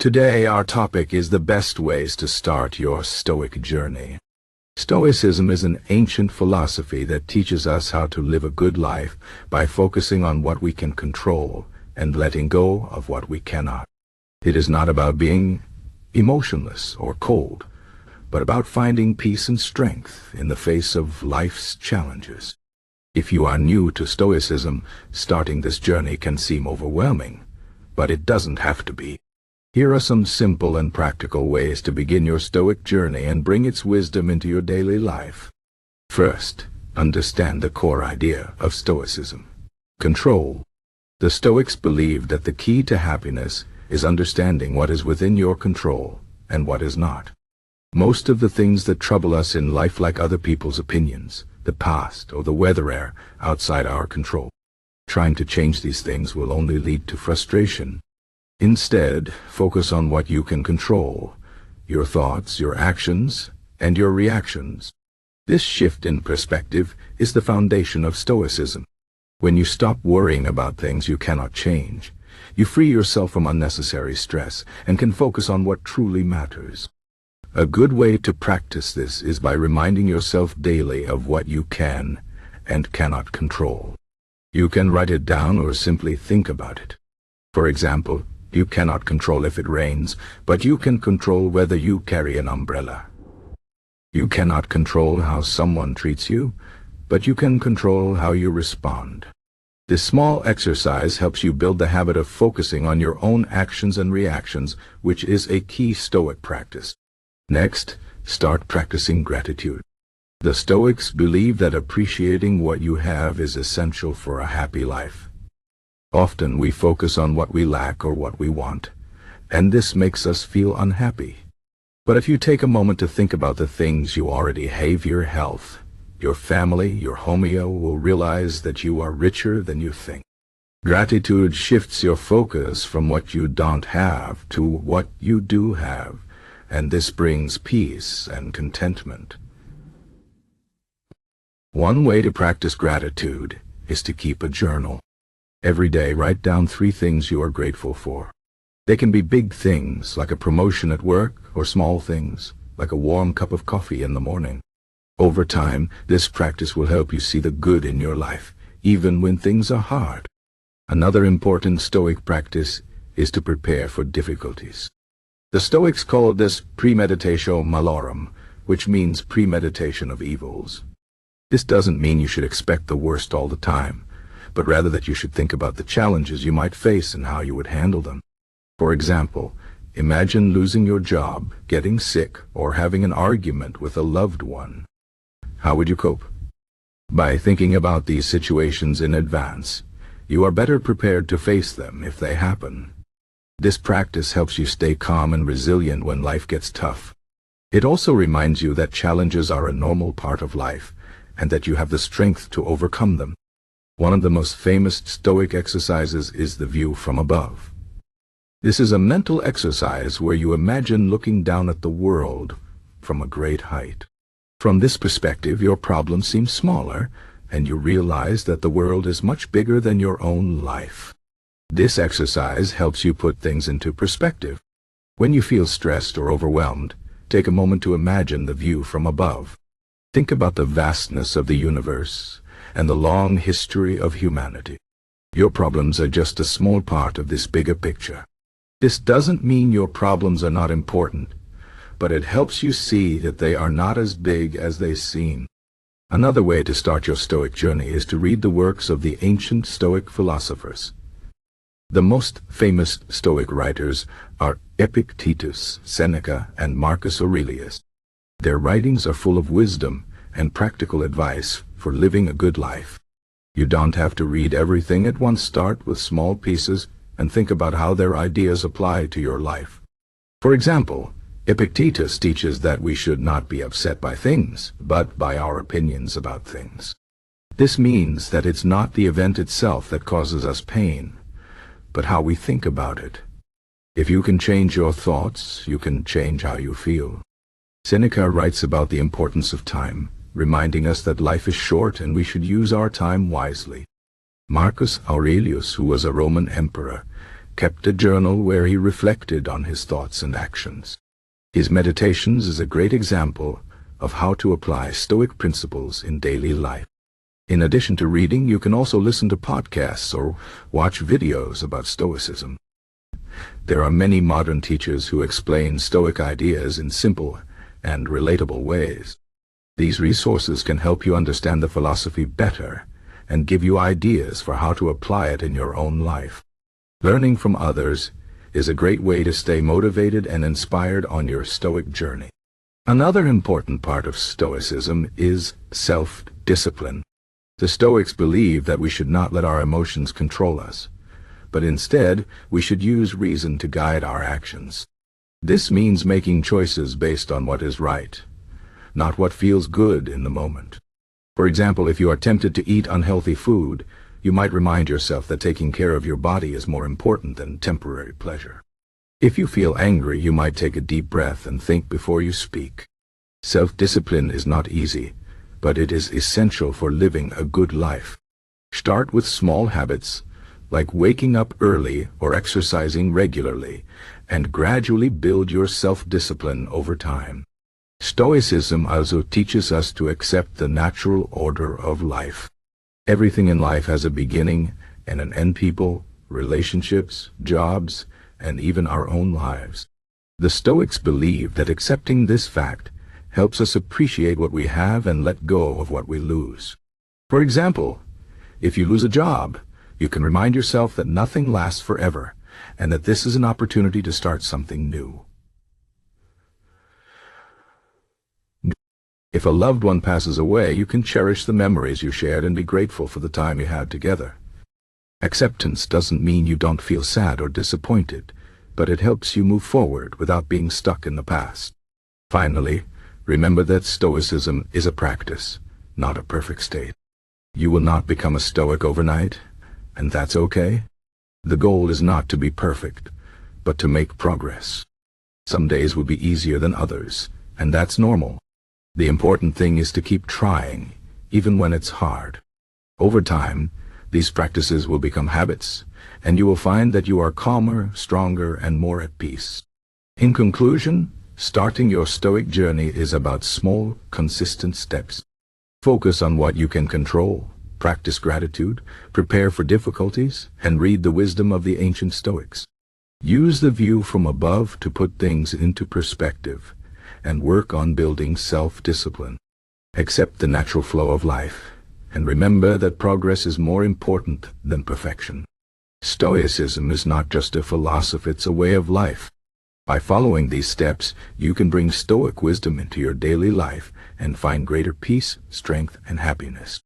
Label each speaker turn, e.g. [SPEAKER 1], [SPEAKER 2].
[SPEAKER 1] Today our topic is the best ways to start your Stoic journey. Stoicism is an ancient philosophy that teaches us how to live a good life by focusing on what we can control and letting go of what we cannot. It is not about being emotionless or cold, but about finding peace and strength in the face of life's challenges. If you are new to Stoicism, starting this journey can seem overwhelming, but it doesn't have to be. Here are some simple and practical ways to begin your Stoic journey and bring its wisdom into your daily life. First, understand the core idea of Stoicism: control. The Stoics believed that the key to happiness is understanding what is within your control and what is not. Most of the things that trouble us in life, like other people's opinions, the past, or the weather, are outside our control. Trying to change these things will only lead to frustration. Instead, focus on what you can control: your thoughts, your actions, and your reactions. This shift in perspective is the foundation of Stoicism. When you stop worrying about things you cannot change, you free yourself from unnecessary stress and can focus on what truly matters. A good way to practice this is by reminding yourself daily of what you can and cannot control. You can write it down or simply think about it. For example, you cannot control if it rains, but you can control whether you carry an umbrella. You cannot control how someone treats you, but you can control how you respond. This small exercise helps you build the habit of focusing on your own actions and reactions, which is a key Stoic practice. Next, start practicing gratitude. The Stoics believe that appreciating what you have is essential for a happy life. Often we focus on what we lack or what we want, and this makes us feel unhappy. But if you take a moment to think about the things you already have, your health, your family, your home, you will realize that you are richer than you think. Gratitude shifts your focus from what you don't have to what you do have, and this brings peace and contentment. One way to practice gratitude is to keep a journal. Every day, write down 3 things you are grateful for. They can be big things, like a promotion at work, or small things, like a warm cup of coffee in the morning. Over time, this practice will help you see the good in your life, even when things are hard. Another important Stoic practice is to prepare for difficulties. The Stoics call this premeditatio malorum, which means premeditation of evils. This doesn't mean you should expect the worst all the time, but rather that you should think about the challenges you might face and how you would handle them. For example, imagine losing your job, getting sick, or having an argument with a loved one. How would you cope? By thinking about these situations in advance, you are better prepared to face them if they happen. This practice helps you stay calm and resilient when life gets tough. It also reminds you that challenges are a normal part of life, and that you have the strength to overcome them. One of the most famous Stoic exercises is the view from above. This is a mental exercise where you imagine looking down at the world from a great height. From this perspective, your problems seem smaller, and you realize that the world is much bigger than your own life. This exercise helps you put things into perspective. When you feel stressed or overwhelmed, take a moment to imagine the view from above. Think about the vastness of the universe and the long history of humanity. Your problems are just a small part of this bigger picture. This doesn't mean your problems are not important, but it helps you see that they are not as big as they seem. Another way to start your Stoic journey is to read the works of the ancient Stoic philosophers. The most famous Stoic writers are Epictetus, Seneca, and Marcus Aurelius. Their writings are full of wisdom and practical advice for living a good life. You don't have to read everything at once. Start with small pieces and think about how their ideas apply to your life. For example, Epictetus teaches that we should not be upset by things, but by our opinions about things. This means that it's not the event itself that causes us pain, but how we think about it. If you can change your thoughts, you can change how you feel. Seneca writes about the importance of time, reminding us that life is short and we should use our time wisely. Marcus Aurelius, who was a Roman emperor, kept a journal where he reflected on his thoughts and actions. His Meditations is a great example of how to apply Stoic principles in daily life. In addition to reading, you can also listen to podcasts or watch videos about Stoicism. There are many modern teachers who explain Stoic ideas in simple and relatable ways. These resources can help you understand the philosophy better and give you ideas for how to apply it in your own life. Learning from others is a great way to stay motivated and inspired on your Stoic journey. Another important part of Stoicism is self-discipline. The Stoics believe that we should not let our emotions control us, but instead we should use reason to guide our actions. This means making choices based on what is right, not what feels good in the moment. For example, if you are tempted to eat unhealthy food, you might remind yourself that taking care of your body is more important than temporary pleasure. If you feel angry, you might take a deep breath and think before you speak. Self-discipline is not easy, but it is essential for living a good life. Start with small habits, like waking up early or exercising regularly, and gradually build your self-discipline over time. Stoicism also teaches us to accept the natural order of life. Everything in life has a beginning and an end: people, relationships, jobs, and even our own lives. The Stoics believe that accepting this fact helps us appreciate what we have and let go of what we lose. For example, if you lose a job, you can remind yourself that nothing lasts forever and that this is an opportunity to start something new. If a loved one passes away, you can cherish the memories you shared and be grateful for the time you had together. Acceptance doesn't mean you don't feel sad or disappointed, but it helps you move forward without being stuck in the past. Finally, remember that Stoicism is a practice, not a perfect state. You will not become a Stoic overnight, and that's okay. The goal is not to be perfect, but to make progress. Some days will be easier than others, and that's normal. The important thing is to keep trying, even when it's hard. Over time, these practices will become habits, and you will find that you are calmer, stronger, and more at peace. In conclusion, starting your Stoic journey is about small, consistent steps. Focus on what you can control, practice gratitude, prepare for difficulties, and read the wisdom of the ancient Stoics. Use the view from above to put things into perspective, and work on building self-discipline. Accept the natural flow of life, and remember that progress is more important than perfection. Stoicism is not just a philosophy, it's a way of life. By following these steps, you can bring Stoic wisdom into your daily life and find greater peace, strength, and happiness.